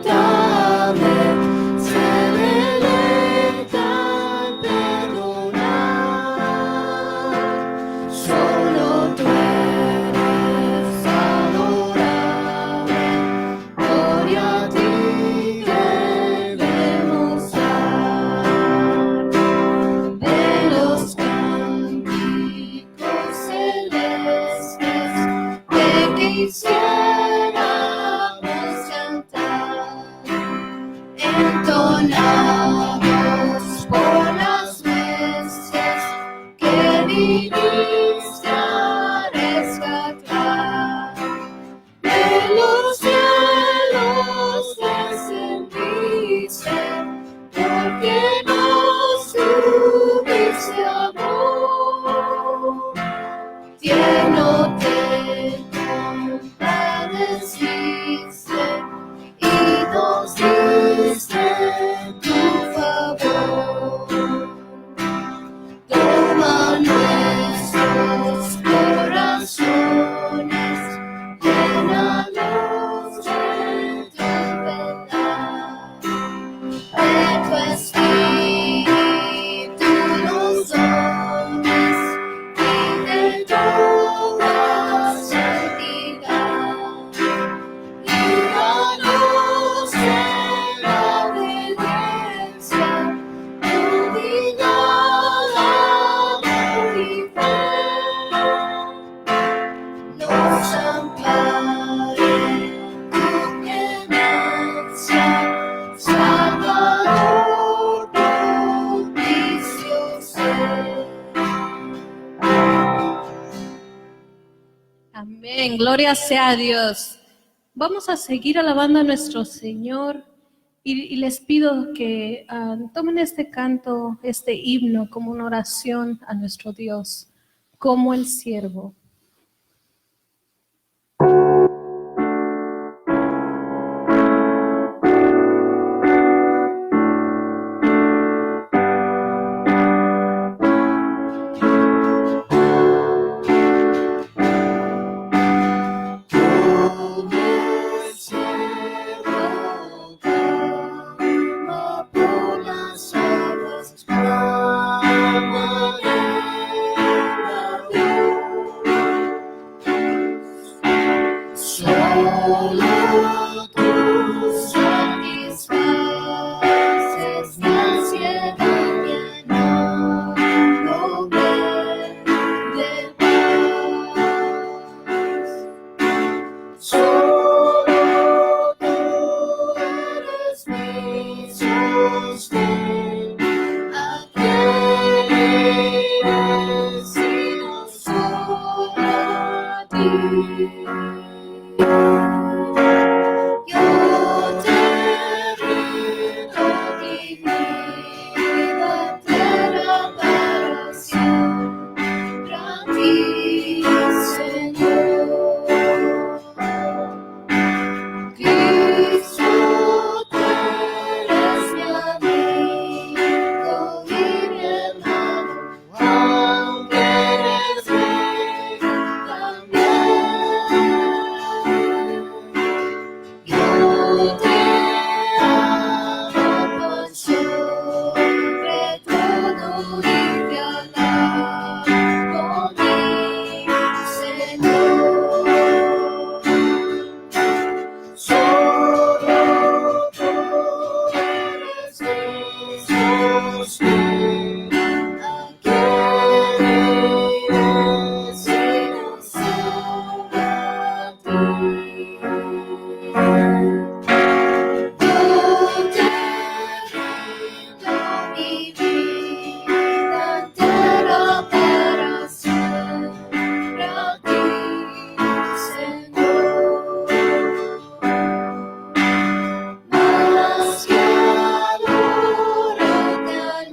Dame, se deleita en perdonar. Solo tú eres adorable. Gloria a ti queremos dar. De los cánticos celestes que quisiéramos cantar, entonados por las veces que viniste a rescatar. De los cielos descendiste, porque nos tuviste amor. Tierno te compadeciste y nos diste tu favor. Toma nuestros corazones, llénalos de tu verdad. De tu espíritu los dones y de toda santidad. Líbranos de la obediencia, humildad, amor y fe. Nos ampare tu clemencia, Salvador propicio ser. Amén, gloria sea a Dios. Vamos a seguir alabando a nuestro Señor y les pido que tomen este canto, este himno como una oración a nuestro Dios, como el siervo. Como el siervo clama por las aguas, clama a Dios. Solo tú satisfaces mi ansiedad, llenándome de paz. Solo tú eres mi sostén. ¿A quién iré sino solo a ti? Yo te rindo mi vida entera para siempre a ti, Señor. Cristo, tú eres mi amigo y mi hermano, aunque eres rey también. Yo te amo por sobre todo y te alabo, mi Señor. Solo tú eres mi sostén. ¿A quién iré sino solo a ti? Yo te rindo mi vida entera para siempre a ti, Señor. Más que adorarte al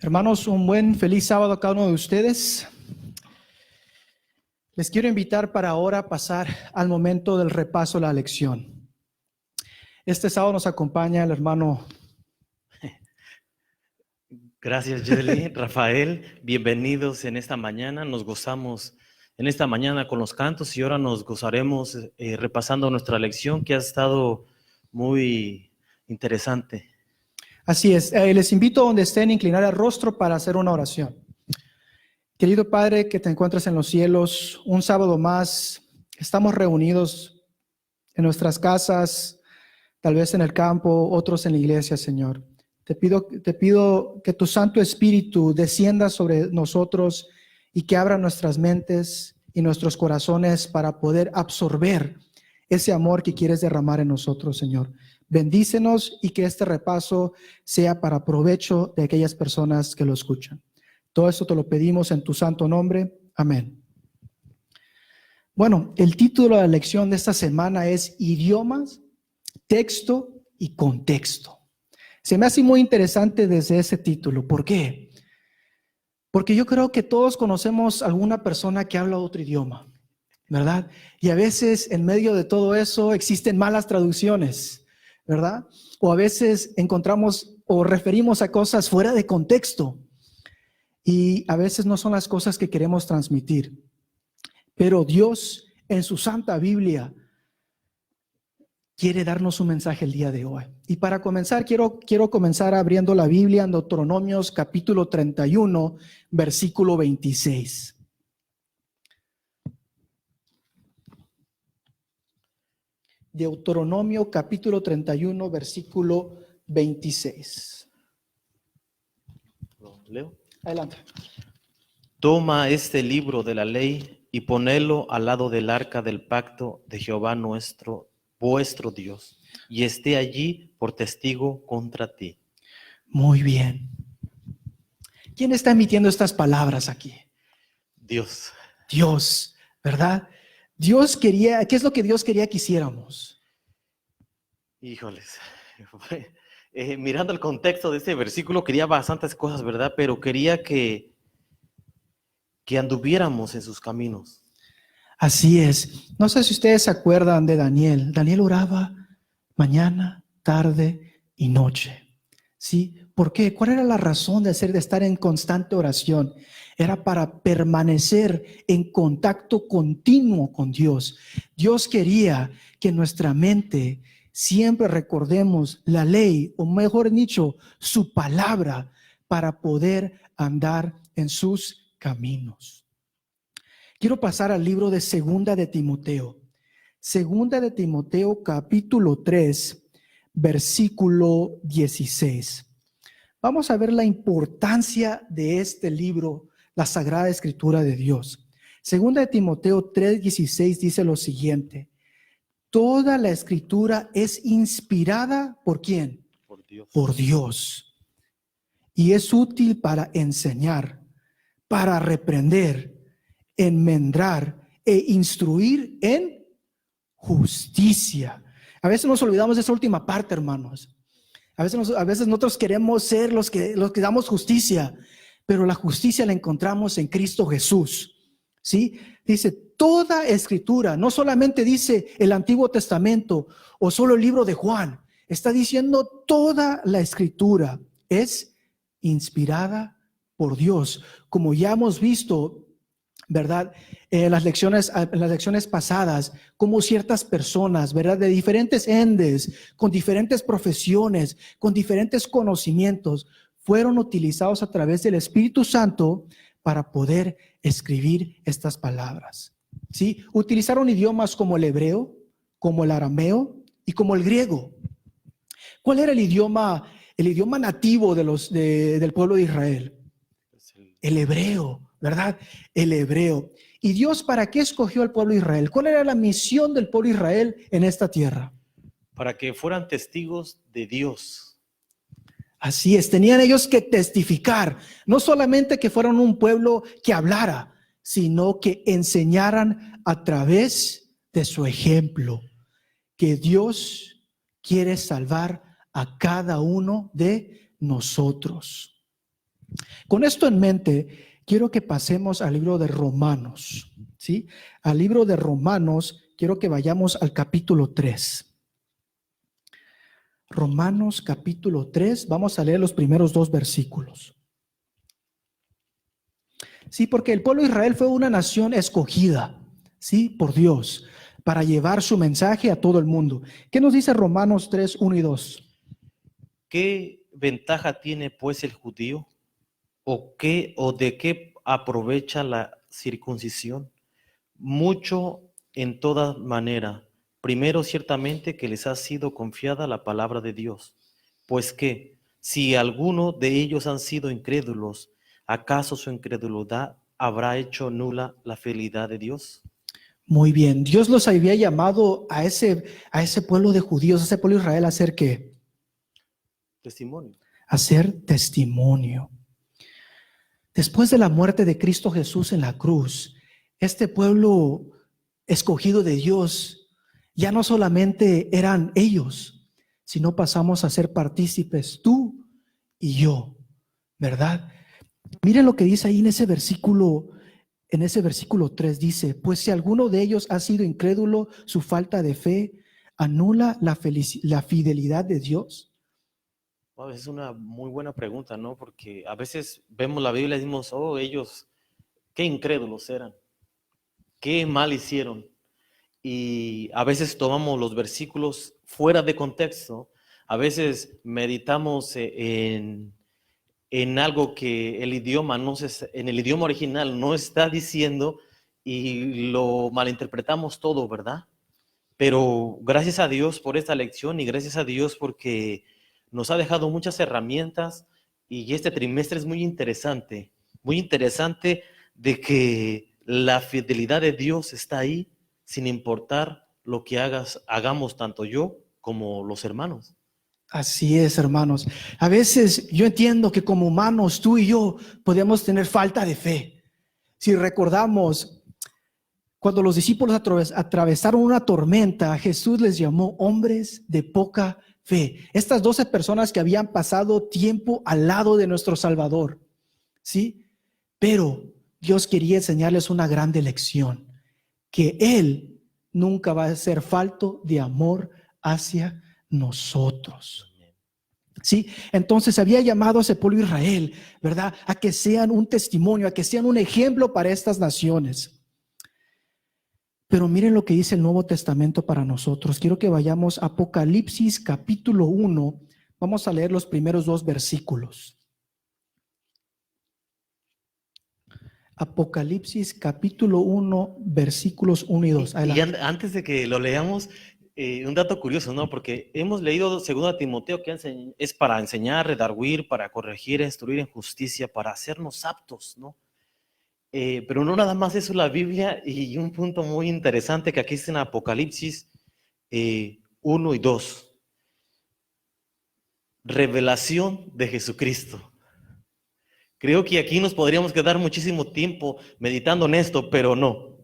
Hermanos, un buen feliz sábado a cada uno de ustedes. Les quiero invitar para ahora pasar al momento del repaso de la lección. Este sábado nos acompaña el hermano. Gracias, Yeli. Rafael, bienvenidos en esta mañana. Nos gozamos en esta mañana con los cantos y ahora nos gozaremos repasando nuestra lección que ha estado muy interesante. Así es, les invito a donde estén a inclinar el rostro para hacer una oración. Querido Padre que te encuentras en los cielos, un sábado más estamos reunidos en nuestras casas, tal vez en el campo, otros en la iglesia, Señor. Te pido que tu Santo Espíritu descienda sobre nosotros y que abra nuestras mentes y nuestros corazones para poder absorber ese amor que quieres derramar en nosotros, Señor. Bendícenos y que este repaso sea para provecho de aquellas personas que lo escuchan. Todo esto te lo pedimos en tu santo nombre. Amén. Bueno, el título de la lección de esta semana es Idiomas, Texto y Contexto. Se me hace muy interesante desde ese título. ¿Por qué? Porque yo creo que todos conocemos alguna persona que habla otro idioma, ¿verdad? Y a veces en medio de todo eso existen malas traducciones, ¿verdad? O a veces encontramos o referimos a cosas fuera de contexto y a veces no son las cosas que queremos transmitir. Pero Dios en su Santa Biblia quiere darnos un mensaje el día de hoy. Y para comenzar, quiero comenzar abriendo la Biblia en Deuteronomios capítulo 31, versículo 26. Deuteronomio capítulo 31, versículo 26. ¿Lo leo? Adelante. Toma este libro de la ley y ponelo al lado del arca del pacto de Jehová vuestro Dios, y esté allí por testigo contra ti. Muy bien. ¿Quién está emitiendo estas palabras aquí? Dios. Dios, ¿verdad? Dios quería, ¿qué es lo que Dios quería que hiciéramos? Híjoles. Mirando el contexto de este versículo, quería bastantes cosas, ¿verdad? Pero quería que anduviéramos en sus caminos. Así es. No sé si ustedes se acuerdan de Daniel. Daniel oraba mañana, tarde y noche. ¿Sí? ¿Por qué? ¿Cuál era la razón de estar en constante oración? Era para permanecer en contacto continuo con Dios. Dios quería que nuestra mente siempre recordemos la ley, o mejor dicho, su palabra, para poder andar en sus caminos. Quiero pasar al libro de Segunda de Timoteo. Segunda de Timoteo, capítulo 3, versículo 16. Vamos a ver la importancia de este libro, la Sagrada Escritura de Dios. Segunda de Timoteo 3, 16 dice lo siguiente. Toda la Escritura es inspirada ¿por quién? Por Dios. Por Dios. Y es útil para enseñar, para reprender, enmendar e instruir en justicia. A veces nos olvidamos de esa última parte, hermanos. A veces nosotros queremos ser los que damos justicia, pero la justicia la encontramos en Cristo Jesús. ¿Sí? Dice toda Escritura, no solamente dice el Antiguo Testamento o solo el libro de Juan, está diciendo toda la Escritura es inspirada por Dios, como ya hemos visto, ¿verdad? En las lecciones pasadas, como ciertas personas, ¿verdad? De diferentes endes, con diferentes profesiones, con diferentes conocimientos, fueron utilizados a través del Espíritu Santo para poder escribir estas palabras. ¿Sí? Utilizaron idiomas como el hebreo, como el arameo y como el griego. ¿Cuál era el idioma nativo del pueblo de Israel? El hebreo. ¿Verdad? El hebreo. ¿Y Dios para qué escogió al pueblo de Israel? ¿Cuál era la misión del pueblo de Israel en esta tierra? Para que fueran testigos de Dios. Así es, tenían ellos que testificar, no solamente que fueran un pueblo que hablara, sino que enseñaran a través de su ejemplo, que Dios quiere salvar a cada uno de nosotros. Con esto en mente, quiero que pasemos al libro de Romanos, ¿sí? Al libro de Romanos, quiero que vayamos al capítulo 3. Romanos capítulo 3, vamos a leer los primeros 2 versículos. Sí, porque el pueblo de Israel fue una nación escogida, sí, por Dios, para llevar su mensaje a todo el mundo. ¿Qué nos dice Romanos 3, 1 y 2? ¿Qué ventaja tiene pues el judío? ¿O de qué aprovecha la circuncisión? Mucho en toda manera. Primero, ciertamente que les ha sido confiada la palabra de Dios. Pues que, si alguno de ellos han sido incrédulos, ¿acaso su incredulidad habrá hecho nula la fidelidad de Dios? Muy bien, Dios los había llamado a ese pueblo de judíos, a ese pueblo de Israel, a hacer ¿qué? Testimonio. A ser testimonio. Después de la muerte de Cristo Jesús en la cruz, este pueblo escogido de Dios ya no solamente eran ellos, sino pasamos a ser partícipes tú y yo, ¿verdad? Miren lo que dice ahí en ese versículo 3, dice, pues si alguno de ellos ha sido incrédulo, su falta de fe anula la fidelidad de Dios. Wow, es una muy buena pregunta, ¿no? Porque a veces vemos la Biblia y decimos, oh, ellos, qué incrédulos eran, qué mal hicieron. Y a veces tomamos los versículos fuera de contexto, a veces meditamos en algo que el idioma en el idioma original no está diciendo y lo malinterpretamos todo, ¿verdad? Pero gracias a Dios por esta lección y gracias a Dios porque nos ha dejado muchas herramientas y este trimestre es muy interesante de que la fidelidad de Dios está ahí sin importar lo que hagamos tanto yo como los hermanos. Así es, hermanos. A veces yo entiendo que como humanos, tú y yo podemos tener falta de fe. Si recordamos, cuando los discípulos atravesaron una tormenta, Jesús les llamó hombres de poca fe. Estas 12 personas que habían pasado tiempo al lado de nuestro Salvador, ¿sí? Pero Dios quería enseñarles una grande lección, que Él nunca va a ser falto de amor hacia nosotros. Sí, entonces había llamado a ese pueblo de Israel, ¿verdad? A que sean un testimonio, a que sean un ejemplo para estas naciones. Pero miren lo que dice el Nuevo Testamento para nosotros. Quiero que vayamos a Apocalipsis capítulo 1. Vamos a leer los primeros 2 versículos. Apocalipsis capítulo 1, versículos 1 y 2. Y antes de que lo leamos, un dato curioso, ¿no? Porque hemos leído 2 Timoteo que es para enseñar, redarguir, para corregir, instruir en justicia, para hacernos aptos, ¿no? Pero no nada más eso la Biblia, y un punto muy interesante que aquí está en Apocalipsis 1 y 2. Revelación de Jesucristo. Creo que aquí nos podríamos quedar muchísimo tiempo meditando en esto, pero no.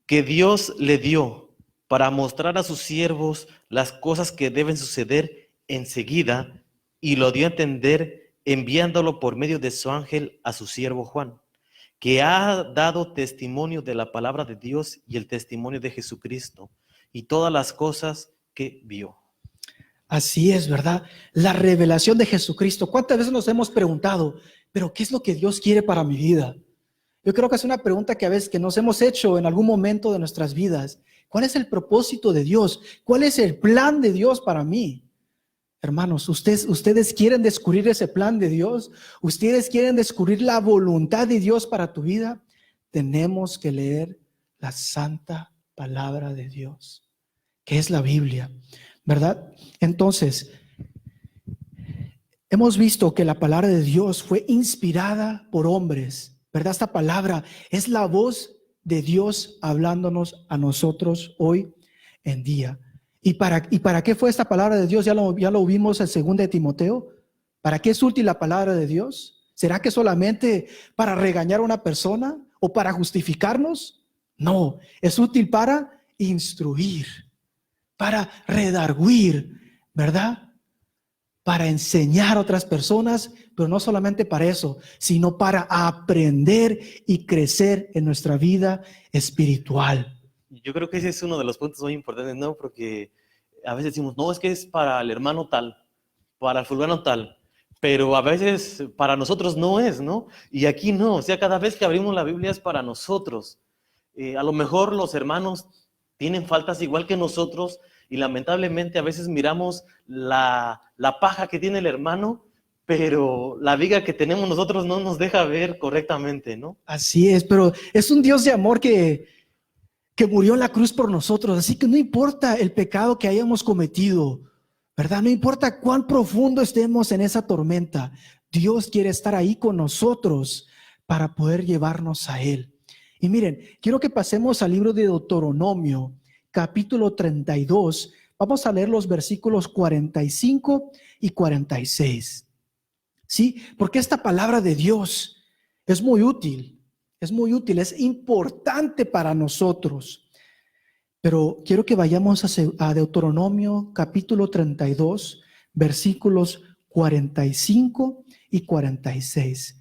Que Dios le dio para mostrar a sus siervos las cosas que deben suceder enseguida, y lo dio a entender enviándolo por medio de su ángel a su siervo Juan, que ha dado testimonio de la palabra de Dios y el testimonio de Jesucristo y todas las cosas que vio. Así es, ¿verdad? La revelación de Jesucristo. ¿Cuántas veces nos hemos preguntado, pero qué es lo que Dios quiere para mi vida? Yo creo que es una pregunta que a veces que nos hemos hecho en algún momento de nuestras vidas. ¿Cuál es el propósito de Dios? ¿Cuál es el plan de Dios para mí? Hermanos, ¿ustedes quieren descubrir ese plan de Dios? ¿Ustedes quieren descubrir la voluntad de Dios para tu vida? Tenemos que leer la santa palabra de Dios, que es la Biblia, ¿verdad? Entonces, hemos visto que la palabra de Dios fue inspirada por hombres, ¿verdad? Esta palabra es la voz de Dios hablándonos a nosotros hoy en día. ¿Y para qué fue esta palabra de Dios? Ya lo vimos en 2 de Timoteo. ¿Para qué es útil la palabra de Dios? ¿Será que solamente para regañar a una persona o para justificarnos? No, es útil para instruir, para redarguir, ¿verdad? para enseñar a otras personas, pero no solamente para eso, sino para aprender y crecer en nuestra vida espiritual. Yo creo que ese es uno de los puntos muy importantes, ¿no? Porque a veces decimos, no, es que es para el hermano tal, para el fulano tal, pero a veces para nosotros no es, ¿no? Y aquí no, o sea, cada vez que abrimos la Biblia es para nosotros. A lo mejor los hermanos tienen faltas igual que nosotros y lamentablemente a veces miramos la paja que tiene el hermano, pero la viga que tenemos nosotros no nos deja ver correctamente, ¿no? Así es, pero es un Dios de amor que murió en la cruz por nosotros. Así que no importa el pecado que hayamos cometido, ¿verdad? No importa cuán profundo estemos en esa tormenta, Dios quiere estar ahí con nosotros para poder llevarnos a Él. Y miren, quiero que pasemos al libro de Deuteronomio, capítulo 32. Vamos a leer los versículos 45 y 46. ¿Sí? Porque esta palabra de Dios es muy útil, es importante para nosotros. Pero quiero que vayamos a Deuteronomio capítulo 32, versículos 45 y 46.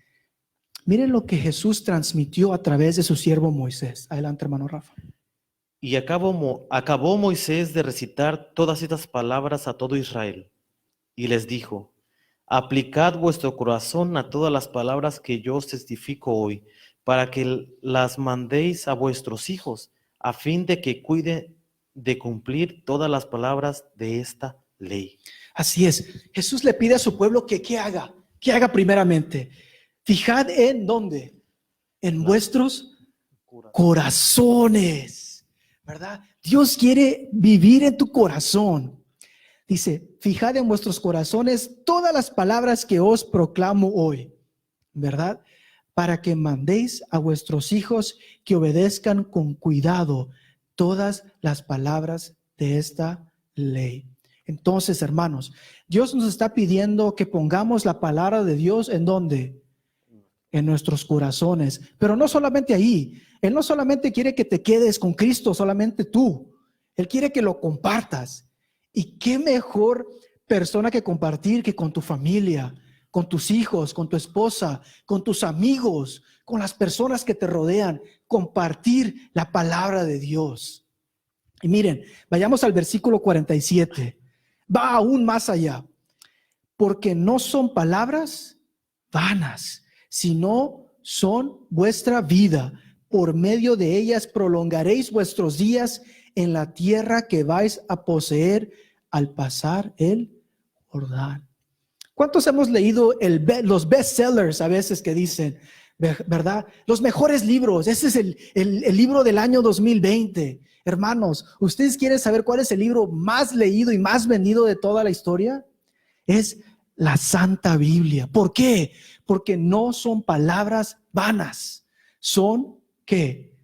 Miren lo que Jesús transmitió a través de su siervo Moisés. Adelante, hermano Rafa. Y acabó Moisés de recitar todas estas palabras a todo Israel, y les dijo: aplicad vuestro corazón a todas las palabras que yo os testifico hoy, para que las mandéis a vuestros hijos, a fin de que cuiden de cumplir todas las palabras de esta ley. Así es. Jesús le pide a su pueblo que ¿qué haga? ¿Qué haga primeramente? Fijad en ¿dónde? En vuestros corazones, ¿verdad? Dios quiere vivir en tu corazón. Dice, fijad en vuestros corazones todas las palabras que os proclamo hoy, ¿verdad? Para que mandéis a vuestros hijos que obedezcan con cuidado todas las palabras de esta ley. Entonces, hermanos, Dios nos está pidiendo que pongamos la palabra de Dios ¿en dónde? En nuestros corazones. Pero no solamente ahí. Él no solamente quiere que te quedes con Cristo, solamente tú. Él quiere que lo compartas. Y qué mejor persona que compartir que con tu familia, con tus hijos, con tu esposa, con tus amigos, con las personas que te rodean. Compartir la palabra de Dios. Y miren, vayamos al versículo 47. Va aún más allá. Porque no son palabras vanas, sino son vuestra vida. Por medio de ellas prolongaréis vuestros días en la tierra que vais a poseer al pasar el Jordán. ¿Cuántos hemos leído los bestsellers a veces que dicen, verdad? Los mejores libros. Ese es el libro del año 2020. Hermanos, ¿ustedes quieren saber cuál es el libro más leído y más vendido de toda la historia? Es la Santa Biblia. ¿Por qué? Porque no son palabras vanas. Son, ¿qué?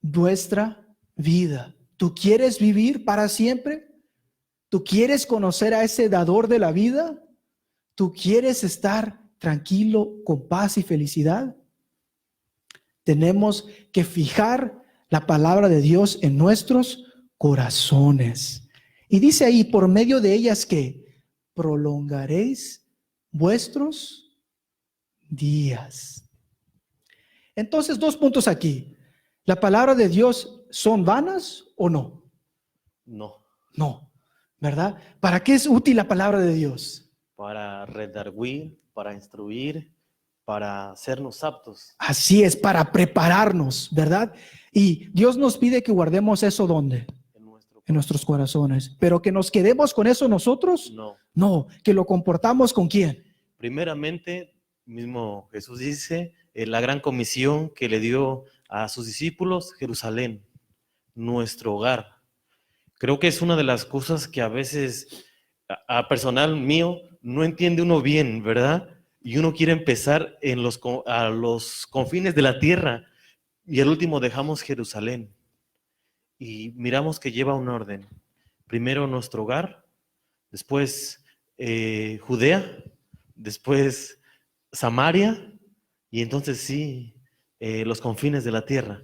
Nuestra vida. ¿Tú quieres vivir para siempre? ¿Tú quieres conocer a ese dador de la vida? ¿Tú quieres estar tranquilo, con paz y felicidad? Tenemos que fijar la palabra de Dios en nuestros corazones. Y dice ahí, por medio de ellas que prolongaréis vuestros días. Entonces, 2 puntos aquí. ¿La palabra de Dios son vanas o no? No. No, ¿verdad? ¿Para qué es útil la palabra de Dios? Para redarguir, para instruir, para hacernos aptos. Así es, para prepararnos, ¿verdad? Y Dios nos pide que guardemos eso ¿dónde? En nuestros corazones. Pero que nos quedemos con eso nosotros. No. No, que lo comportamos ¿con quién? Primeramente, mismo Jesús dice, la gran comisión que le dio a sus discípulos, Jerusalén, nuestro hogar. Creo que es una de las cosas que a veces, a personal mío, no entiende uno bien, ¿verdad? Y uno quiere empezar a los confines de la tierra y al último dejamos Jerusalén. Y miramos que lleva un orden. Primero nuestro hogar, después Judea, después Samaria y entonces sí, los confines de la tierra.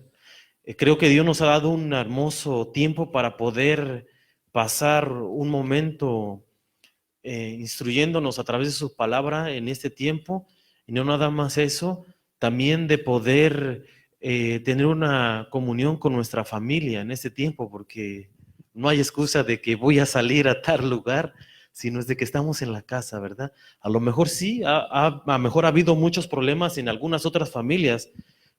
Creo que Dios nos ha dado un hermoso tiempo para poder pasar un momento instruyéndonos a través de su palabra en este tiempo. Y no nada más eso, también de poder tener una comunión con nuestra familia en este tiempo, porque no hay excusa de que voy a salir a tal lugar, sino es de que estamos en la casa, ¿verdad? A lo mejor sí, a lo mejor ha habido muchos problemas en algunas otras familias,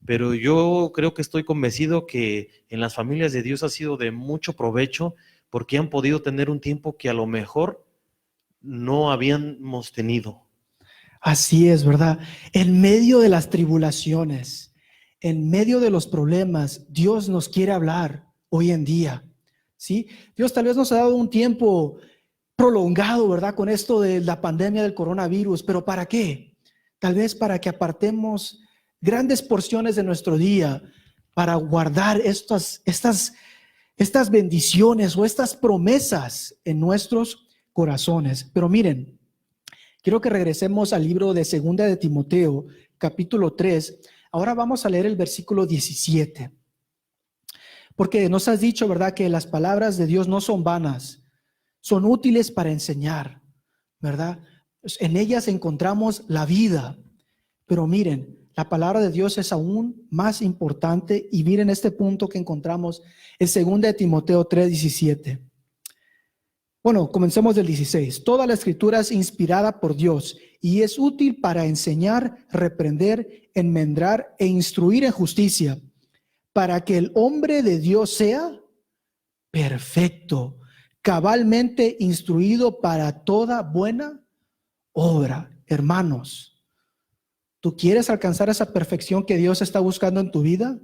pero yo creo que estoy convencido que en las familias de Dios ha sido de mucho provecho, porque han podido tener un tiempo que a lo mejor no habíamos tenido. Así es, ¿verdad? En medio de las tribulaciones, en medio de los problemas, Dios nos quiere hablar hoy en día, ¿sí? Dios tal vez nos ha dado un tiempo prolongado, ¿verdad? Con esto de la pandemia del coronavirus, pero ¿para qué? Tal vez para que apartemos grandes porciones de nuestro día para guardar estas bendiciones o estas promesas en nuestros corazones. Pero miren, quiero que regresemos al libro de 2 de Timoteo, capítulo 3. Ahora vamos a leer el versículo 17. Porque nos has dicho, ¿verdad?, que las palabras de Dios no son vanas, son útiles para enseñar, ¿verdad? En ellas encontramos la vida. Pero miren, la palabra de Dios es aún más importante y miren este punto que encontramos en 2 de Timoteo 3:17. Bueno, comencemos del 16. Toda la escritura es inspirada por Dios y es útil para enseñar, reprender, enmendar e instruir en justicia, para que el hombre de Dios sea perfecto, cabalmente instruido para toda buena obra. Hermanos, ¿tú quieres alcanzar esa perfección que Dios está buscando en tu vida?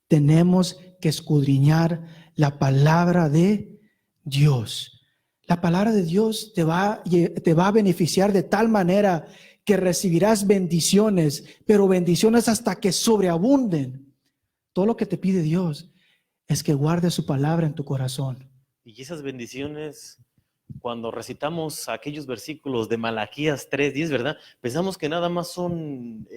Tenemos que escudriñar la palabra de Dios. La palabra de Dios te va a beneficiar de tal manera que recibirás bendiciones, pero bendiciones hasta que sobreabunden. Todo lo que te pide Dios es que guardes su palabra en tu corazón. Y esas bendiciones, cuando recitamos aquellos versículos de Malaquías 3:10, ¿verdad? Pensamos que nada más son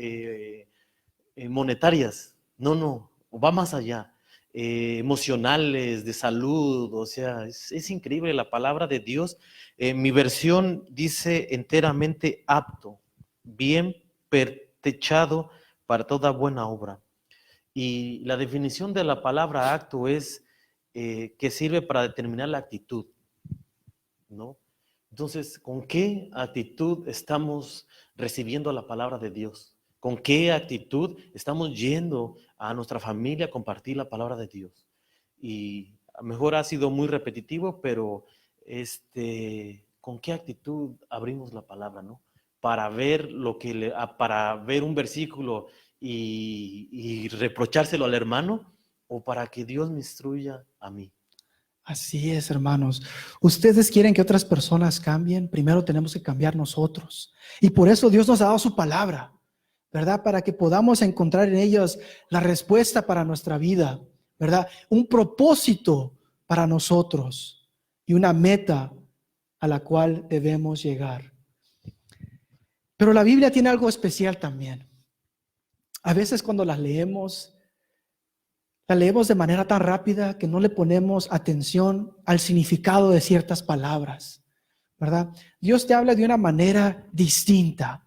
monetarias. No, va más allá. Emocionales, de salud, o sea, es increíble la palabra de Dios. Mi versión dice enteramente apto, bien pertrechado para toda buena obra. Y la definición de la palabra acto es que sirve para determinar la actitud, ¿no? Entonces, ¿con qué actitud estamos recibiendo la palabra de Dios? ¿Con qué actitud estamos yendo a nuestra familia a compartir la palabra de Dios? Y a lo mejor ha sido muy repetitivo, pero ¿con qué actitud abrimos la palabra, no? Para ver para ver un versículo y reprochárselo al hermano, o para que Dios me instruya a mí. Así es, hermanos. Ustedes quieren que otras personas cambien, primero tenemos que cambiar nosotros. Y por eso Dios nos ha dado su palabra, ¿verdad? Para que podamos encontrar en ellas la respuesta para nuestra vida, ¿verdad? Un propósito para nosotros y una meta a la cual debemos llegar. Pero la Biblia tiene algo especial también. A veces cuando la leemos de manera tan rápida que no le ponemos atención al significado de ciertas palabras, ¿verdad? Dios te habla de una manera distinta.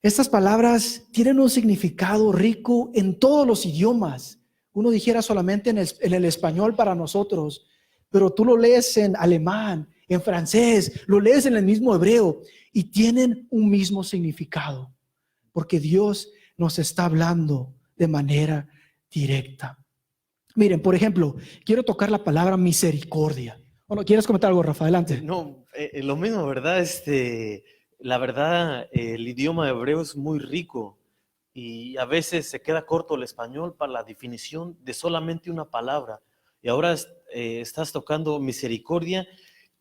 Estas palabras tienen un significado rico en todos los idiomas. Uno dijera solamente en el español para nosotros, pero tú lo lees en alemán, en francés, lo lees en el mismo hebreo y tienen un mismo significado, porque Dios nos está hablando de manera directa. Miren, por ejemplo, quiero tocar la palabra misericordia. Bueno, ¿quieres comentar algo, Rafa? Adelante. No, lo mismo, ¿verdad? La verdad, el idioma hebreo es muy rico y a veces se queda corto el español para la definición de solamente una palabra. Y ahora estás tocando misericordia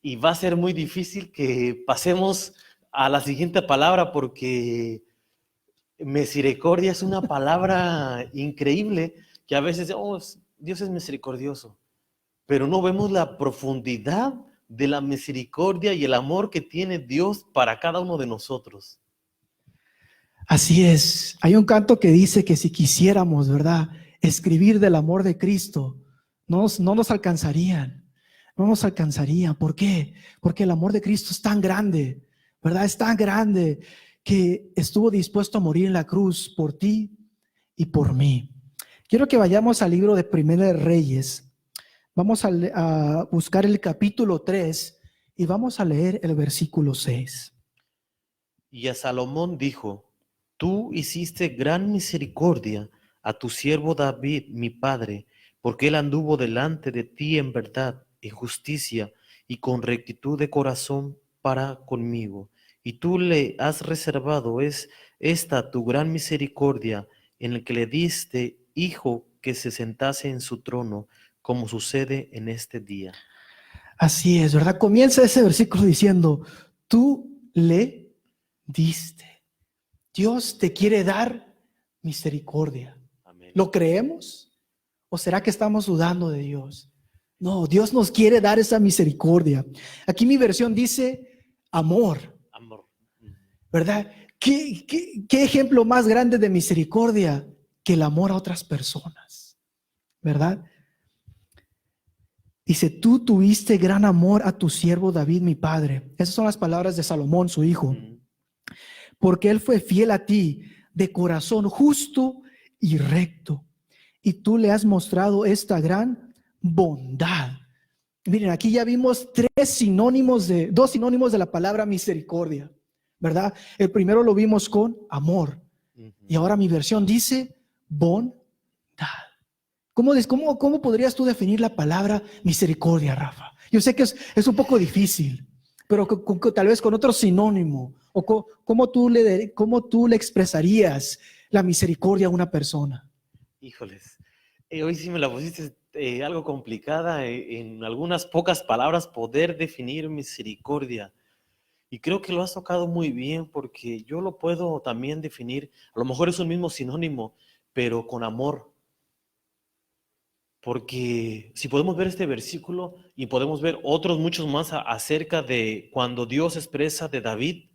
y va a ser muy difícil que pasemos a la siguiente palabra, porque misericordia es una palabra increíble que a veces, Dios es misericordioso, pero no vemos la profundidad de la misericordia y el amor que tiene Dios para cada uno de nosotros. Así es. Hay un canto que dice que si quisiéramos, ¿verdad?, escribir del amor de Cristo, no nos alcanzarían. no nos alcanzarían. ¿Por qué? Porque el amor de Cristo es tan grande, ¿verdad? Es tan grande que estuvo dispuesto a morir en la cruz por ti y por mí. Quiero que vayamos al libro de Primera de Reyes. Vamos a buscar el capítulo 3 y vamos a leer el versículo 6. Y a Salomón dijo: Tú hiciste gran misericordia a tu siervo David, mi padre, porque él anduvo delante de ti en verdad, en justicia y con rectitud de corazón para conmigo. Y tú le has reservado esta tu gran misericordia, en el que le diste hijo que se sentase en su trono, como sucede en este día. Así es, ¿verdad? Comienza ese versículo diciendo, tú le diste. Dios te quiere dar misericordia. Amén. ¿Lo creemos? ¿O será que estamos dudando de Dios? No, Dios nos quiere dar esa misericordia. Aquí mi versión dice amor, Amor. ¿verdad? ¿Qué ejemplo más grande de misericordia que el amor a otras personas? ¿Verdad? Dice, tú tuviste gran amor a tu siervo David, mi padre. Esas son las palabras de Salomón, su hijo. Porque él fue fiel a ti, de corazón justo y recto. Y tú le has mostrado esta gran bondad. Miren, aquí ya vimos dos sinónimos de la palabra misericordia, ¿verdad? El primero lo vimos con amor. Y ahora mi versión dice bondad. ¿Cómo podrías tú definir la palabra misericordia, Rafa? Yo sé que es un poco difícil, pero tal vez con otro sinónimo. ¿O cómo tú le expresarías la misericordia a una persona? Híjoles, hoy sí me la pusiste algo complicada, en algunas pocas palabras poder definir misericordia. Y creo que lo has tocado muy bien, porque yo lo puedo también definir, a lo mejor es un mismo sinónimo, pero con amor. Porque si podemos ver este versículo y podemos ver otros muchos más acerca de cuando Dios expresa de David,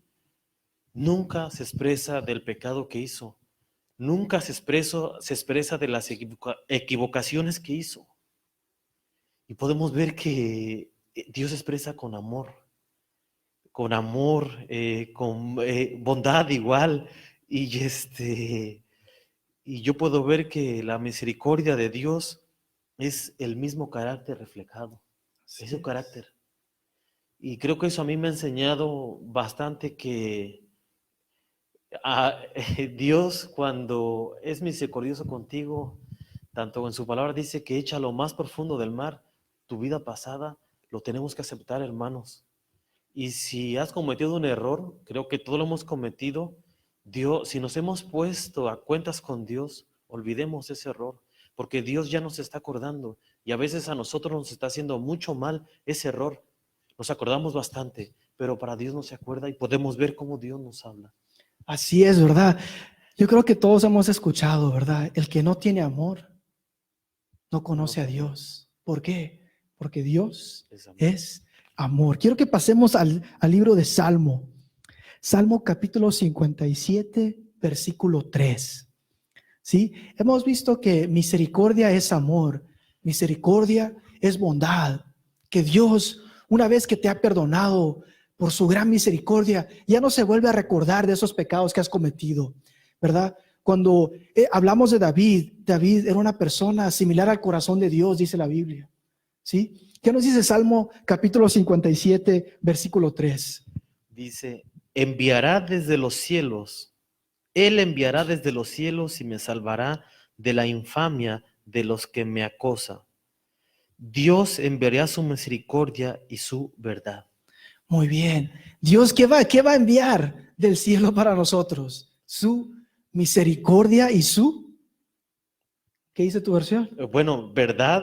nunca se expresa del pecado que hizo. Nunca se expresa de las equivocaciones que hizo. Y podemos ver que Dios expresa con amor, con bondad igual. Y yo puedo ver que la misericordia de Dios es el mismo carácter reflejado, es su carácter. Y creo que eso a mí me ha enseñado bastante que Dios, cuando es misericordioso contigo, tanto en su palabra dice que echa lo más profundo del mar, tu vida pasada, lo tenemos que aceptar, hermanos. Y si has cometido un error, creo que todos lo hemos cometido, Dios, si nos hemos puesto a cuentas con Dios, olvidemos ese error, porque Dios ya nos está acordando, y a veces a nosotros nos está haciendo mucho mal ese error. Nos acordamos bastante, pero para Dios no se acuerda, y podemos ver cómo Dios nos habla. Así es, ¿verdad? Yo creo que todos hemos escuchado, ¿verdad? El que no tiene amor no conoce a Dios. ¿Por qué? Porque Dios es amor. Quiero que pasemos al libro de Salmo. Salmo capítulo 57, versículo 3. ¿Sí? Hemos visto que misericordia es amor, misericordia es bondad, que Dios, una vez que te ha perdonado por su gran misericordia, ya no se vuelve a recordar de esos pecados que has cometido, ¿verdad? Cuando hablamos de David era una persona similar al corazón de Dios, dice la Biblia, ¿sí? ¿Qué nos dice Salmo capítulo 57, versículo 3? Dice, enviará desde los cielos, Él enviará desde los cielos y me salvará de la infamia de los que me acosan. Dios enviará su misericordia y su verdad. Muy bien. Dios, ¿qué va a enviar del cielo para nosotros? Su misericordia y su... ¿Qué dice tu versión? Bueno, verdad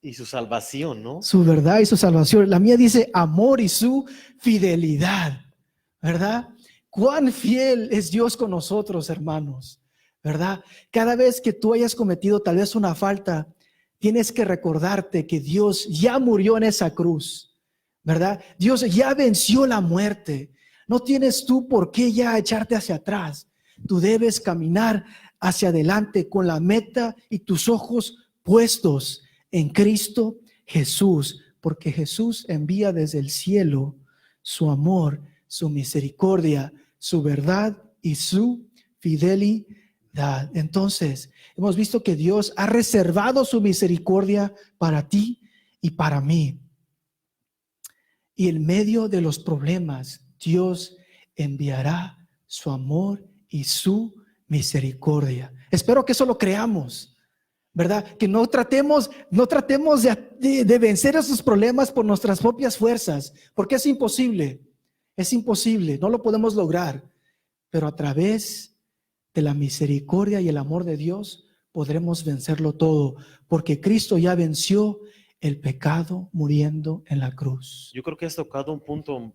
y su salvación, ¿no? Su verdad y su salvación. La mía dice amor y su fidelidad, ¿verdad? Cuán fiel es Dios con nosotros, hermanos, ¿verdad? Cada vez que tú hayas cometido tal vez una falta, tienes que recordarte que Dios ya murió en esa cruz, ¿verdad? Dios ya venció la muerte. No tienes tú por qué ya echarte hacia atrás. Tú debes caminar hacia adelante con la meta y tus ojos puestos en Cristo Jesús, porque Jesús envía desde el cielo su amor, su misericordia, su verdad y su fidelidad. Entonces, hemos visto que Dios ha reservado su misericordia para ti y para mí. Y en medio de los problemas, Dios enviará su amor y su misericordia. Espero que eso lo creamos, ¿verdad? Que no tratemos de vencer esos problemas por nuestras propias fuerzas, porque es imposible, no lo podemos lograr, pero a través de la misericordia y el amor de Dios podremos vencerlo todo, porque Cristo ya venció el pecado muriendo en la cruz. Yo creo que has tocado un punto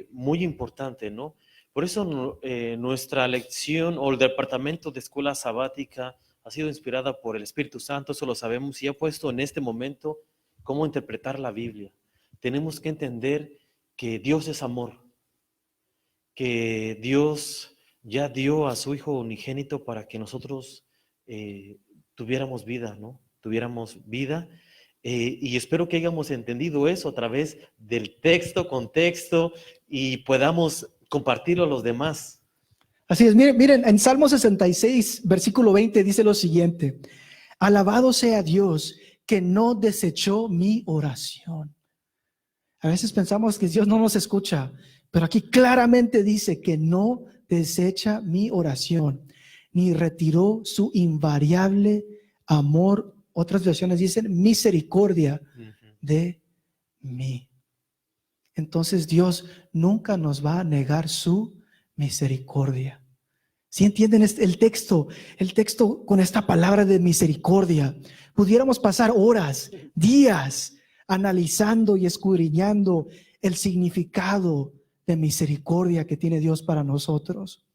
muy importante, ¿no? Por eso nuestra lección o el departamento de escuela sabática ha sido inspirada por el Espíritu Santo, eso lo sabemos, y ha puesto en este momento cómo interpretar la Biblia. Tenemos que entender que Dios es amor, que Dios ya dio a su Hijo unigénito para que nosotros tuviéramos vida, ¿no? Tuviéramos vida. Y espero que hayamos entendido eso a través del texto, contexto, y podamos compartirlo a los demás. Así es, miren, en Salmo 66, versículo 20 dice lo siguiente: alabado sea Dios que no desechó mi oración. A veces pensamos que Dios no nos escucha, pero aquí claramente dice que no desecha mi oración, ni retiró su invariable amor. Otras versiones dicen misericordia de mí. Entonces Dios nunca nos va a negar su misericordia. ¿Sí entienden el texto con esta palabra de misericordia? Pudiéramos pasar horas, días analizando y escudriñando el significado de misericordia que tiene Dios para nosotros.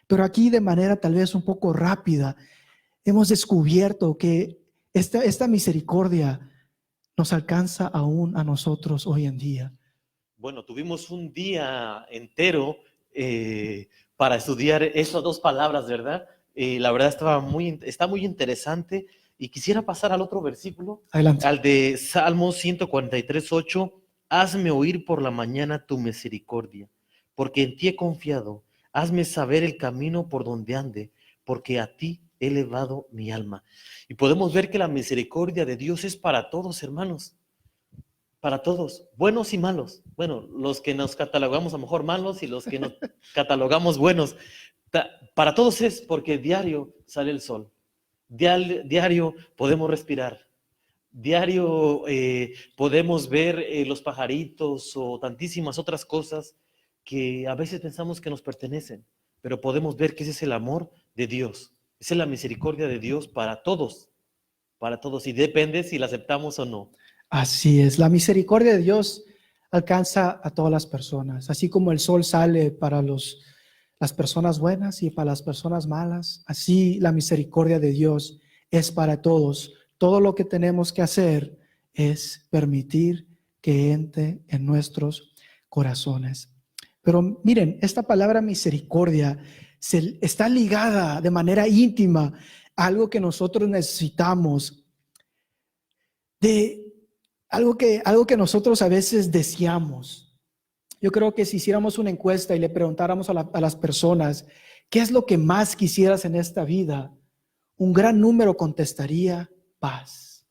Pero aquí, de manera tal vez un poco rápida, hemos descubierto que esta misericordia nos alcanza aún a nosotros hoy en día. Bueno, tuvimos un día entero para estudiar esas dos palabras, ¿verdad? La verdad está muy interesante, y quisiera pasar al otro versículo, Adelante. al de Salmo 143:8. Hazme oír por la mañana tu misericordia, porque en ti he confiado. Hazme saber el camino por donde ande, porque a ti he elevado mi alma. Y podemos ver que la misericordia de Dios es para todos, hermanos. Para todos, buenos y malos. Bueno, los que nos catalogamos a lo mejor malos y los que nos catalogamos buenos. Para todos es, porque diario sale el sol. Diario podemos respirar. Diario podemos ver los pajaritos o tantísimas otras cosas que a veces pensamos que nos pertenecen. Pero podemos ver que ese es el amor de Dios. Esa es la misericordia de Dios para todos. Para todos. Y depende si la aceptamos o no. Así es, la misericordia de Dios alcanza a todas las personas, así como el sol sale para las personas buenas y para las personas malas, así la misericordia de Dios es para todos. Todo lo que tenemos que hacer es permitir que entre en nuestros corazones. Pero miren, esta palabra misericordia está ligada de manera íntima a algo que nosotros necesitamos, de algo que nosotros a veces deseamos. Yo creo que si hiciéramos una encuesta y le preguntáramos a las personas ¿qué es lo que más quisieras en esta vida?, un gran número contestaría paz.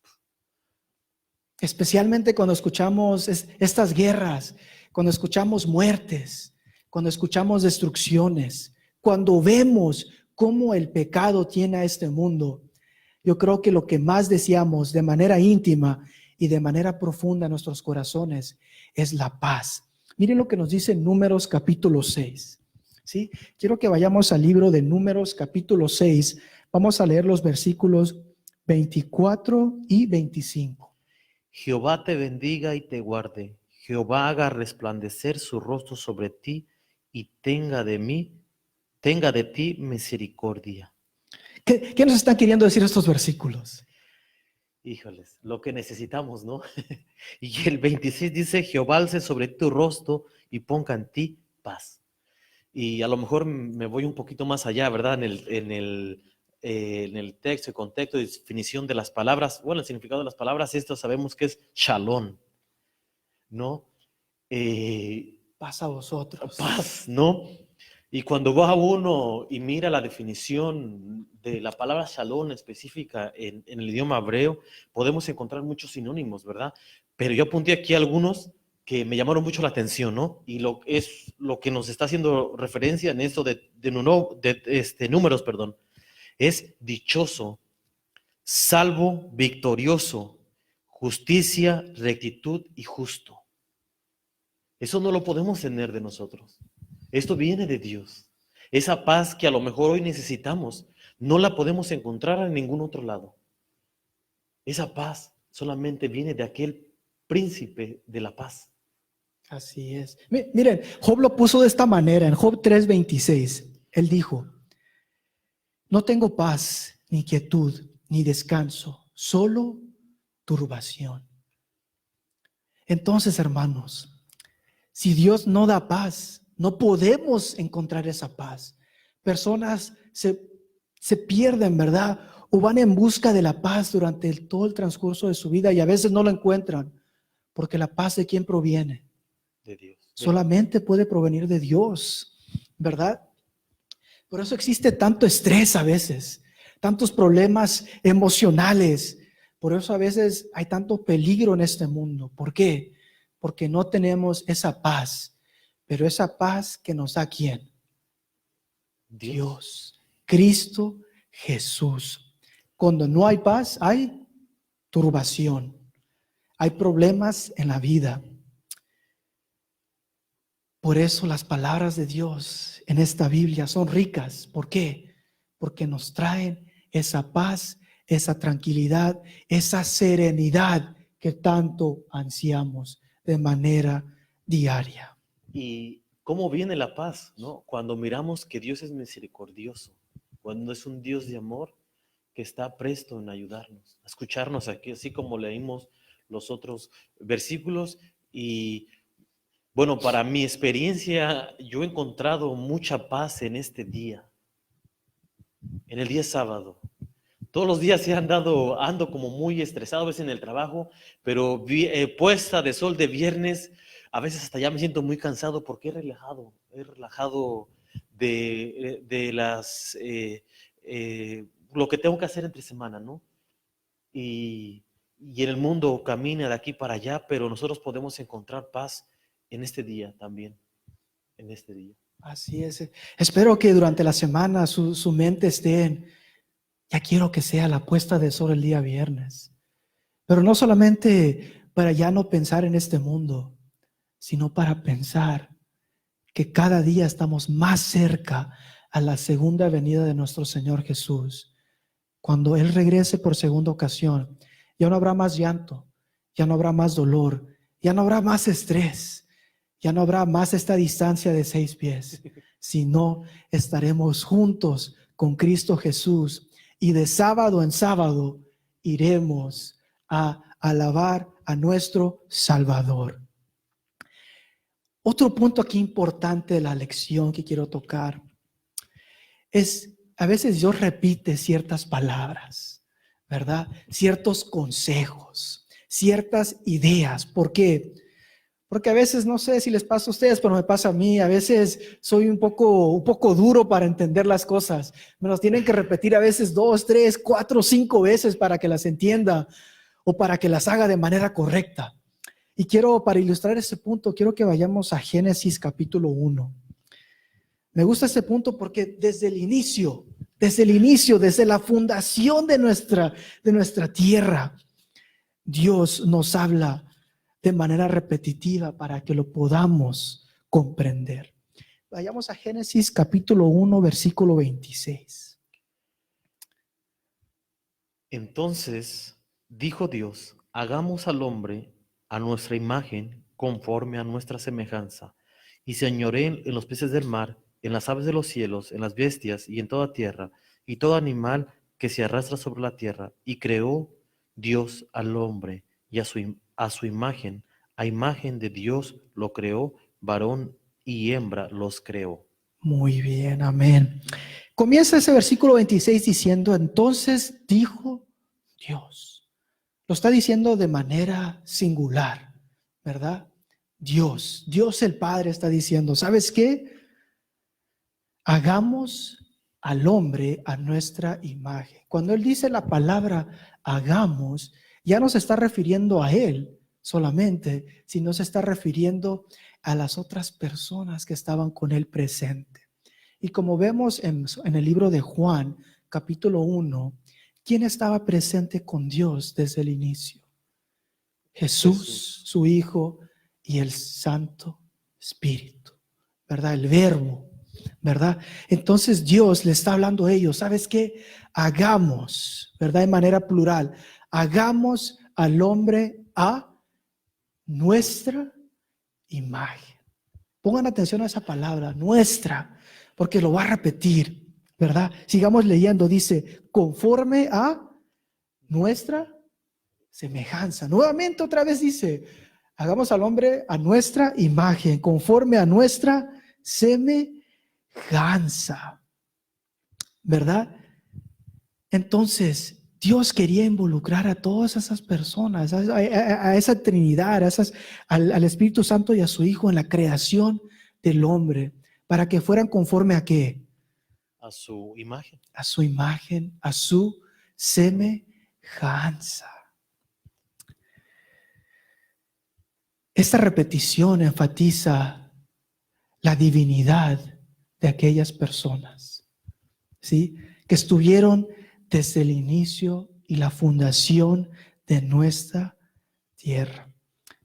Especialmente cuando escuchamos estas guerras, cuando escuchamos muertes, cuando escuchamos destrucciones, cuando vemos cómo el pecado tiene a este mundo. Yo creo que lo que más deseamos de manera íntima y de manera profunda en nuestros corazones es la paz. Miren lo que nos dice Números capítulo 6. ¿Sí? Quiero que vayamos al libro de Números capítulo 6. Vamos a leer los versículos 24 y 25. Jehová te bendiga y te guarde. Jehová haga resplandecer su rostro sobre ti y tenga de ti misericordia. ¿Qué nos están queriendo decir estos versículos? Híjoles, lo que necesitamos, ¿no? Y el 26 dice, Jehová alce sobre tu rostro y ponga en ti paz. Y a lo mejor me voy un poquito más allá, ¿verdad? En el texto, el contexto y definición de las palabras. Bueno, el significado de las palabras, esto sabemos que es shalom. ¿no? Paz a vosotros. Paz, ¿no? Y cuando va uno y mira la definición de la palabra shalom específica en el idioma hebreo, podemos encontrar muchos sinónimos, ¿verdad? Pero yo apunté aquí algunos que me llamaron mucho la atención, ¿no? Y es lo que nos está haciendo referencia en esto de números, perdón. Es dichoso, salvo, victorioso, justicia, rectitud y justo. Eso no lo podemos tener de nosotros. Esto viene de Dios. Esa paz que a lo mejor hoy necesitamos, no la podemos encontrar en ningún otro lado. Esa paz solamente viene de aquel príncipe de la paz. Así es. Miren, Job lo puso de esta manera en Job 3:26. Él dijo: no tengo paz, ni quietud, ni descanso, solo turbación. Entonces, hermanos, si Dios no da paz, no podemos encontrar esa paz. Personas se pierden, ¿verdad? O van en busca de la paz durante todo el transcurso de su vida y a veces no lo encuentran. Porque la paz, ¿de quién proviene? De Dios. Solamente puede provenir de Dios, ¿verdad? Por eso existe tanto estrés a veces, tantos problemas emocionales. Por eso a veces hay tanto peligro en este mundo. ¿Por qué? Porque no tenemos esa paz. Pero esa paz que nos da ¿quién? Dios. Cristo Jesús. Cuando no hay paz, hay turbación. Hay problemas en la vida. Por eso las palabras de Dios en esta Biblia son ricas. ¿Por qué? Porque nos traen esa paz, esa tranquilidad, esa serenidad que tanto ansiamos de manera diaria. ¿Y cómo viene la paz, no? Cuando miramos que Dios es misericordioso, cuando es un Dios de amor que está presto en ayudarnos, a escucharnos aquí, así como leímos los otros versículos. Y bueno, para mi experiencia, yo he encontrado mucha paz en este día, en el día sábado. Todos los días ando como muy estresado, a veces en el trabajo, pero puesta de sol de viernes, a veces hasta ya me siento muy cansado porque he relajado de lo que tengo que hacer entre semana, ¿no? Y en el mundo camina de aquí para allá, pero nosotros podemos encontrar paz en este día también, en este día. Así es. Espero que durante la semana su mente esté en, ya quiero que sea la puesta de sol el día viernes. Pero no solamente para ya no pensar en este mundo, sino para pensar que cada día estamos más cerca a la segunda venida de nuestro Señor Jesús. Cuando Él regrese por segunda ocasión, ya no habrá más llanto, ya no habrá más dolor, ya no habrá más estrés, ya no habrá más esta distancia de 6 pies, sino estaremos juntos con Cristo Jesús y de sábado en sábado iremos a alabar a nuestro Salvador. Otro punto aquí importante de la lección que quiero tocar es, a veces Dios repite ciertas palabras, ¿verdad? Ciertos consejos, ciertas ideas. ¿Por qué? Porque a veces, no sé si les pasa a ustedes, pero me pasa a mí. A veces soy un poco duro para entender las cosas. Me las tienen que repetir a veces 2, 3, 4, 5 veces para que las entienda o para que las haga de manera correcta. Y para ilustrar ese punto, quiero que vayamos a Génesis capítulo 1. Me gusta este punto porque desde el inicio, desde la fundación de nuestra tierra, Dios nos habla de manera repetitiva para que lo podamos comprender. Vayamos a Génesis capítulo 1, versículo 26. Entonces dijo Dios: hagamos al hombre a nuestra imagen, conforme a nuestra semejanza, y señoreen en los peces del mar, en las aves de los cielos, en las bestias y en toda tierra, y todo animal que se arrastra sobre la tierra. Y creó Dios al hombre, y a su imagen, a imagen de Dios lo creó, varón y hembra los creó. Muy bien, amén. Comienza ese versículo 26 diciendo: entonces dijo Dios. Lo está diciendo de manera singular, ¿verdad? Dios el Padre está diciendo, ¿sabes qué? Hagamos al hombre a nuestra imagen. Cuando Él dice la palabra hagamos, ya no se está refiriendo a Él solamente, sino se está refiriendo a las otras personas que estaban con Él presente. Y como vemos en el libro de Juan, capítulo 1, ¿quién estaba presente con Dios desde el inicio? Jesús, su Hijo y el Santo Espíritu, ¿verdad? El Verbo, ¿verdad? Entonces Dios le está hablando a ellos, ¿sabes qué? Hagamos, ¿verdad? De manera plural, hagamos al hombre a nuestra imagen. Pongan atención a esa palabra, nuestra, porque lo va a repetir, ¿verdad? Sigamos leyendo, dice, conforme a nuestra semejanza. Nuevamente otra vez dice, hagamos al hombre a nuestra imagen, conforme a nuestra semejanza, ¿verdad? Entonces, Dios quería involucrar a todas esas personas, a esa Trinidad, al Espíritu Santo y a su Hijo en la creación del hombre, para que fueran conforme a ¿qué? A su imagen. A su imagen, a su semejanza. Esta repetición enfatiza la divinidad de aquellas personas, ¿sí? Que estuvieron desde el inicio y la fundación de nuestra tierra.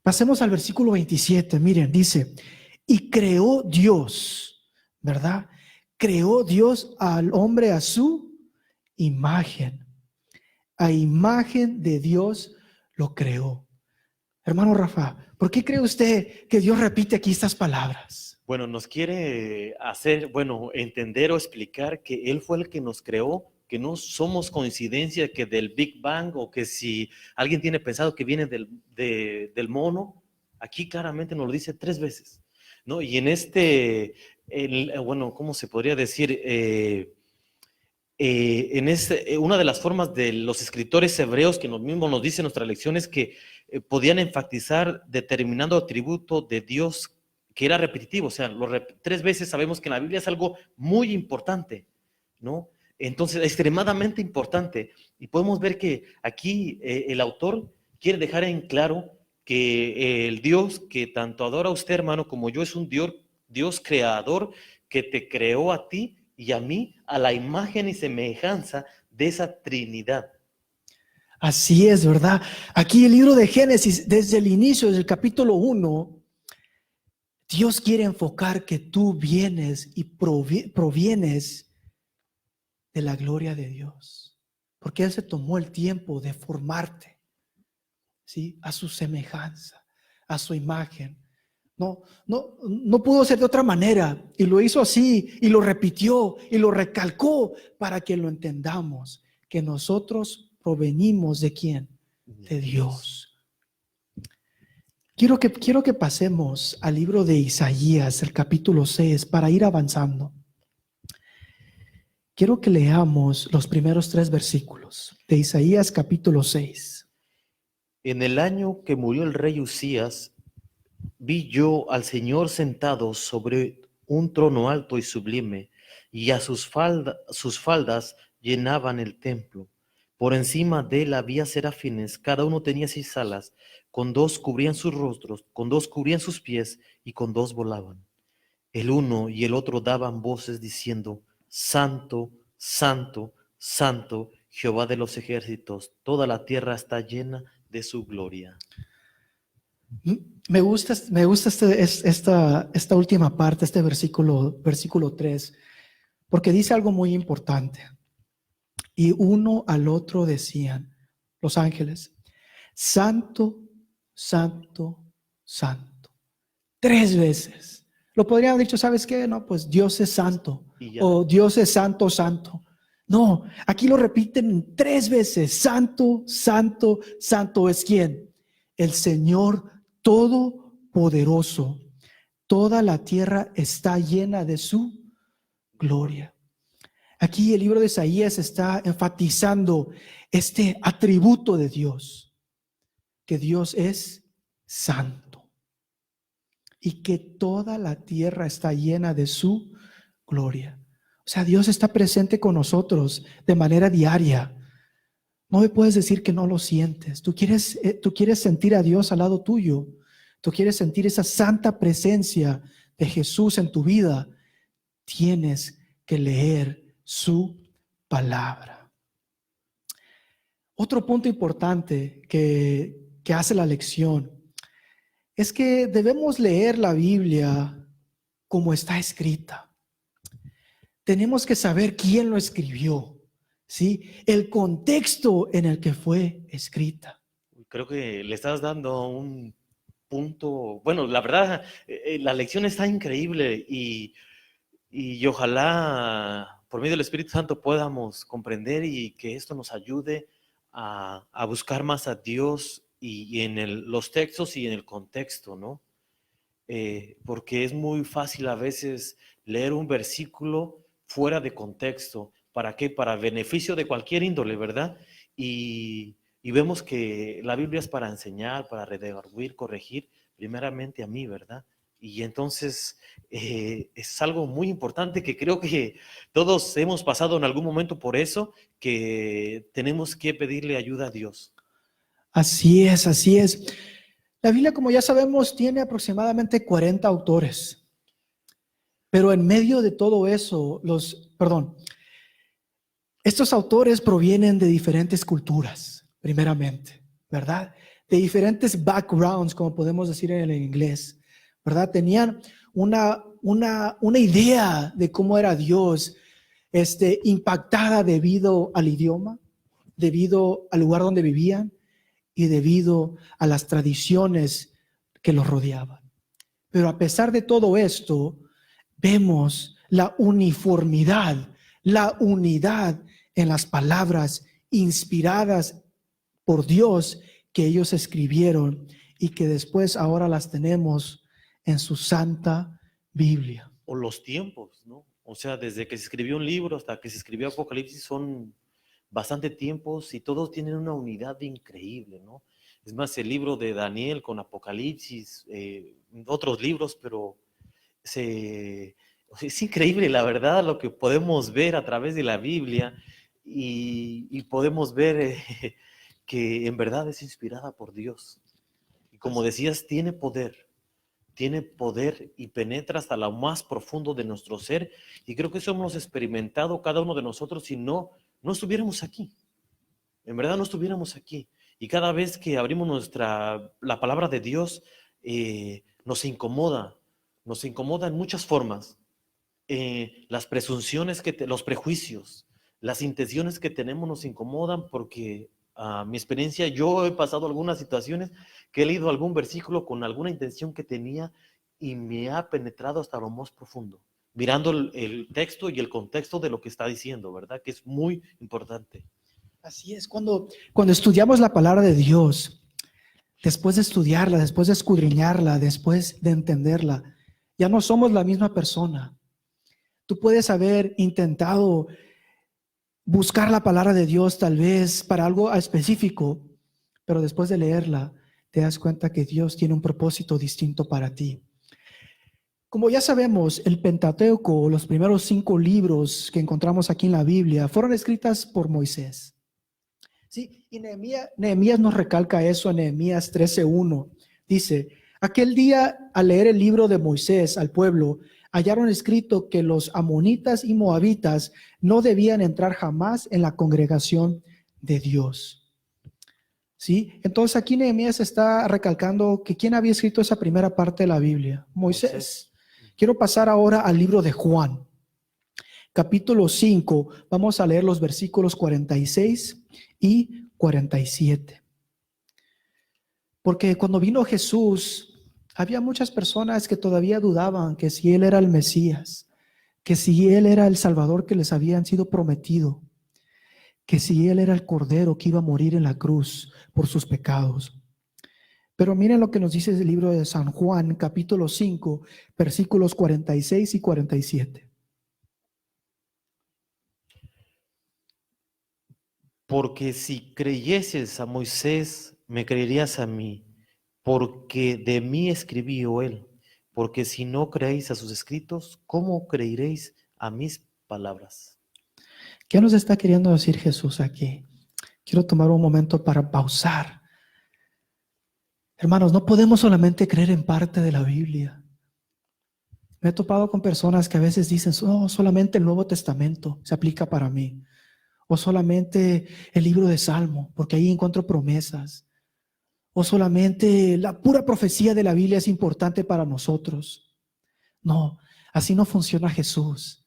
Pasemos al versículo 27, miren, dice, y creó Dios, ¿verdad? Creó Dios al hombre a su imagen. A imagen de Dios lo creó. Hermano Rafa, ¿por qué cree usted que Dios repite aquí estas palabras? Bueno, nos quiere hacer, entender o explicar que Él fue el que nos creó, que no somos coincidencia que del Big Bang o que si alguien tiene pensado que viene del mono, aquí claramente nos lo dice 3 veces, ¿no? Y en ¿cómo se podría decir? Una de las formas de los escritores hebreos que mismos nos dice en nuestra lección es que podían enfatizar determinado atributo de Dios que era repetitivo, o sea, 3 veces sabemos que en la Biblia es algo muy importante, ¿no? Entonces, extremadamente importante. Y podemos ver que aquí el autor quiere dejar en claro que el Dios que tanto adora a usted, hermano, como yo, es un Dios creador que te creó a ti y a mí a la imagen y semejanza de esa Trinidad. Así es, ¿verdad? Aquí el libro de Génesis, desde el inicio, desde el capítulo 1, Dios quiere enfocar que tú vienes y provienes de la gloria de Dios, porque Él se tomó el tiempo de formarte, ¿sí? A su semejanza, a su imagen. No pudo ser de otra manera, y lo hizo así, y lo repitió, y lo recalcó para que lo entendamos, que nosotros provenimos ¿de quién? De Dios. Quiero que pasemos al libro de Isaías, el capítulo 6, para ir avanzando. Quiero que leamos los primeros 3 versículos de Isaías capítulo 6. En el año que murió el rey Usías, vi yo al Señor sentado sobre un trono alto y sublime, y a sus faldas llenaban el templo. Por encima de él había serafines, cada uno tenía 6 alas, con 2 cubrían sus rostros, con 2 cubrían sus pies, y con 2 volaban. El uno y el otro daban voces diciendo, Santo, Santo, Santo, Jehová de los ejércitos, toda la tierra está llena de su gloria. Me gusta esta última parte, este versículo 3, porque dice algo muy importante. Y uno al otro decían, los ángeles, Santo, Santo, Santo. 3 veces. Lo podrían haber dicho, ¿sabes qué? No, pues Dios es santo. O Dios es santo, santo. No, aquí lo repiten 3 veces. Santo, Santo, Santo es ¿quién? El Señor Todopoderoso. Toda la tierra está llena de su gloria. Aquí el libro de Isaías está enfatizando este atributo de Dios, que Dios es santo. y que toda la tierra está llena de su gloria. O sea, Dios está presente con nosotros de manera diaria. No me puedes decir que no lo sientes. Tú quieres sentir a Dios al lado tuyo. Tú quieres sentir esa santa presencia de Jesús en tu vida. Tienes que leer su palabra. Otro punto importante que hace la lección es que debemos leer la Biblia como está escrita. Tenemos que saber quién lo escribió, ¿sí? El contexto en el que fue escrita. Creo que le estás dando un punto, bueno, la verdad, la lección está increíble y ojalá por medio del Espíritu Santo podamos comprender y que esto nos ayude a buscar más a Dios y en los textos y en el contexto, ¿no? Porque es muy fácil a veces leer un versículo fuera de contexto. ¿Para qué? Para beneficio de cualquier índole, ¿verdad? Y vemos que la Biblia es para enseñar, para redarguir, corregir, primeramente a mí, ¿verdad? Y entonces es algo muy importante que creo que todos hemos pasado en algún momento por eso, que tenemos que pedirle ayuda a Dios. Así es, así es. La Biblia, como ya sabemos, tiene aproximadamente 40 autores. Pero en medio de todo eso, estos autores provienen de diferentes culturas, primeramente, ¿verdad? De diferentes backgrounds, como podemos decir en el inglés, ¿verdad? Tenían una idea de cómo era Dios, impactada debido al idioma, debido al lugar donde vivían y debido a las tradiciones que los rodeaban. Pero a pesar de todo esto, vemos la uniformidad, la unidad en las palabras inspiradas por Dios que ellos escribieron y que después ahora las tenemos en su santa Biblia. O los tiempos, ¿no? O sea, desde que se escribió un libro hasta que se escribió Apocalipsis son bastante tiempos y todos tienen una unidad increíble, ¿no? Es más, el libro de Daniel con Apocalipsis, otros libros, pero es increíble, la verdad, lo que podemos ver a través de la Biblia y podemos ver que en verdad es inspirada por Dios. Y como decías, tiene poder y penetra hasta lo más profundo de nuestro ser. Y creo que eso hemos experimentado cada uno de nosotros, si no estuviéramos aquí. En verdad no estuviéramos aquí. Y cada vez que abrimos la palabra de Dios, nos incomoda en muchas formas. Las presunciones, los prejuicios, las intenciones que tenemos nos incomodan porque mi experiencia, yo he pasado algunas situaciones que he leído algún versículo con alguna intención que tenía y me ha penetrado hasta lo más profundo, mirando el texto y el contexto de lo que está diciendo, ¿verdad? Que es muy importante. Así es, cuando estudiamos la palabra de Dios, después de estudiarla, después de escudriñarla, después de entenderla, ya no somos la misma persona. Tú puedes haber intentado buscar la palabra de Dios tal vez para algo específico, pero después de leerla te das cuenta que Dios tiene un propósito distinto para ti. Como ya sabemos, el Pentateuco, los primeros 5 libros que encontramos aquí en la Biblia, fueron escritas por Moisés. Sí, y Nehemías nos recalca eso en Nehemías 13:1. Dice, aquel día al leer el libro de Moisés al pueblo, hallaron escrito que los amonitas y moabitas no debían entrar jamás en la congregación de Dios. ¿Sí? Entonces aquí Nehemías está recalcando que ¿quién había escrito esa primera parte de la Biblia? Moisés. Quiero pasar ahora al libro de Juan. Capítulo 5, vamos a leer los versículos 46 y 47. Porque cuando vino Jesús, había muchas personas que todavía dudaban que si Él era el Mesías, que si Él era el Salvador que les habían sido prometido, que si Él era el Cordero que iba a morir en la cruz por sus pecados. Pero miren lo que nos dice el libro de San Juan, capítulo 5, versículos 46 y 47. Porque si creyeses a Moisés, me creerías a mí, porque de mí escribió él. porque si no creéis a sus escritos, ¿cómo creeréis a mis palabras? ¿Qué nos está queriendo decir Jesús aquí? Quiero tomar un momento para pausar. Hermanos, no podemos solamente creer en parte de la Biblia. Me he topado con personas que a veces dicen, oh, solamente el Nuevo Testamento se aplica para mí. O solamente el libro de Salmo, porque ahí encuentro promesas. O solamente la pura profecía de la Biblia es importante para nosotros. No, así no funciona Jesús.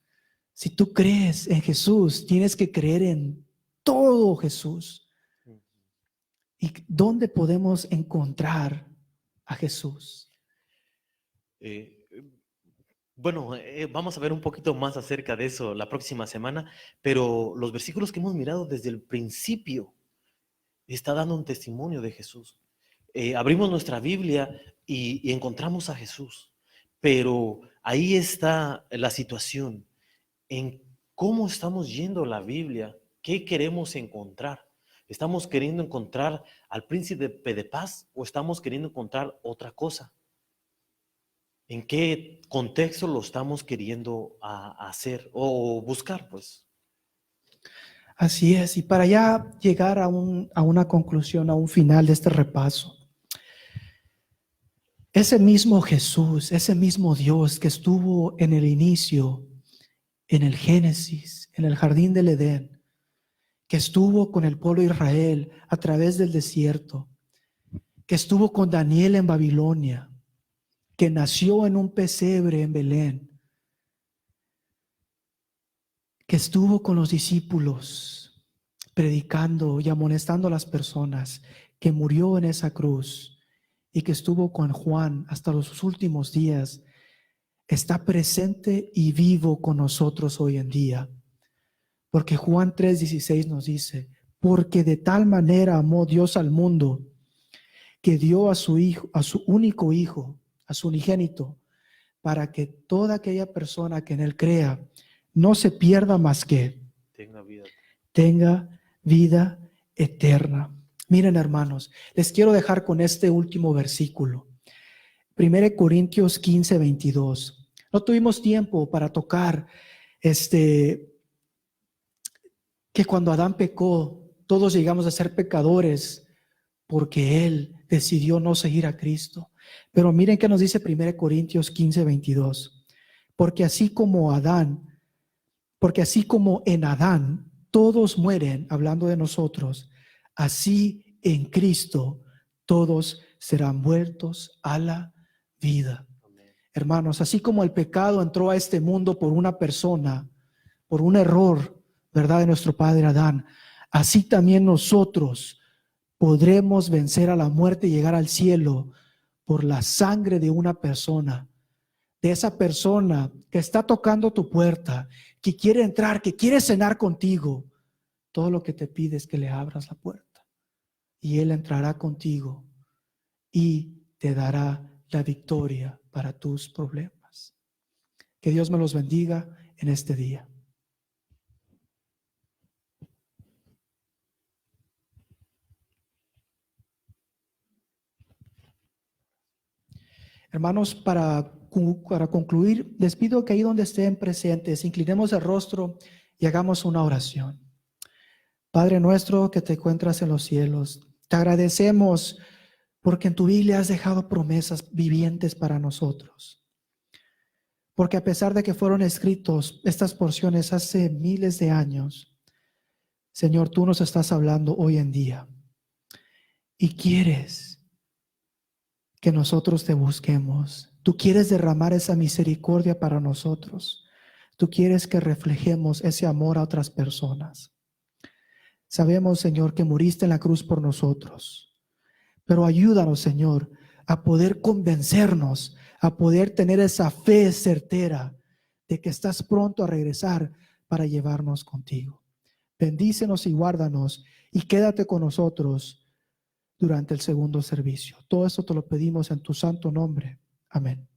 Si tú crees en Jesús, tienes que creer en todo Jesús. ¿Y dónde podemos encontrar a Jesús? Bueno, vamos a ver un poquito más acerca de eso la próxima semana, pero los versículos que hemos mirado desde el principio está dando un testimonio de Jesús. Abrimos nuestra Biblia y encontramos a Jesús, pero ahí está la situación, en cómo estamos yendo a la Biblia, qué queremos encontrar. ¿Estamos queriendo encontrar al príncipe de paz o estamos queriendo encontrar otra cosa? ¿En qué contexto lo estamos queriendo hacer o buscar, pues? Así es, y para ya llegar a una conclusión, a un final de este repaso, ese mismo Jesús, ese mismo Dios que estuvo en el inicio, en el Génesis, en el jardín del Edén, que estuvo con el pueblo de Israel a través del desierto, que estuvo con Daniel en Babilonia, que nació en un pesebre en Belén, que estuvo con los discípulos predicando y amonestando a las personas, que murió en esa cruz y que estuvo con Juan hasta los últimos días, está presente y vivo con nosotros hoy en día. Porque Juan 3:16 nos dice, porque de tal manera amó Dios al mundo, que dio a su hijo, a su único hijo, a su unigénito, para que toda aquella persona que en él crea no se pierda, más que tenga vida eterna. Miren, hermanos, les quiero dejar con este último versículo. 1 Corintios 15:22. No tuvimos tiempo para tocar que cuando Adán pecó, todos llegamos a ser pecadores porque él decidió no seguir a Cristo. Pero miren qué nos dice 1 Corintios 15:22. Porque así como en Adán todos mueren, hablando de nosotros, así en Cristo todos serán vueltos a la vida. Hermanos, así como el pecado entró a este mundo por una persona, por un error, ¿verdad?, de nuestro padre Adán, así también nosotros podremos vencer a la muerte y llegar al cielo por la sangre de una persona, de esa persona que está tocando tu puerta, que quiere entrar, que quiere cenar contigo. Todo lo que te pide es que le abras la puerta y Él entrará contigo y te dará la victoria para tus problemas. Que Dios me los bendiga en este día. Hermanos, para concluir, les pido que ahí donde estén presentes, inclinemos el rostro y hagamos una oración. Padre nuestro que te encuentras en los cielos, te agradecemos porque en tu Biblia has dejado promesas vivientes para nosotros. Porque a pesar de que fueron escritos estas porciones hace miles de años, Señor, tú nos estás hablando hoy en día y quieres que nosotros te busquemos. Tú quieres derramar esa misericordia para nosotros. Tú quieres que reflejemos ese amor a otras personas. Sabemos, Señor, que muriste en la cruz por nosotros, pero ayúdanos, Señor, a poder convencernos, a poder tener esa fe certera de que estás pronto a regresar para llevarnos contigo. Bendícenos y guárdanos y quédate con nosotros durante el segundo servicio. Todo esto te lo pedimos en tu santo nombre. Amén.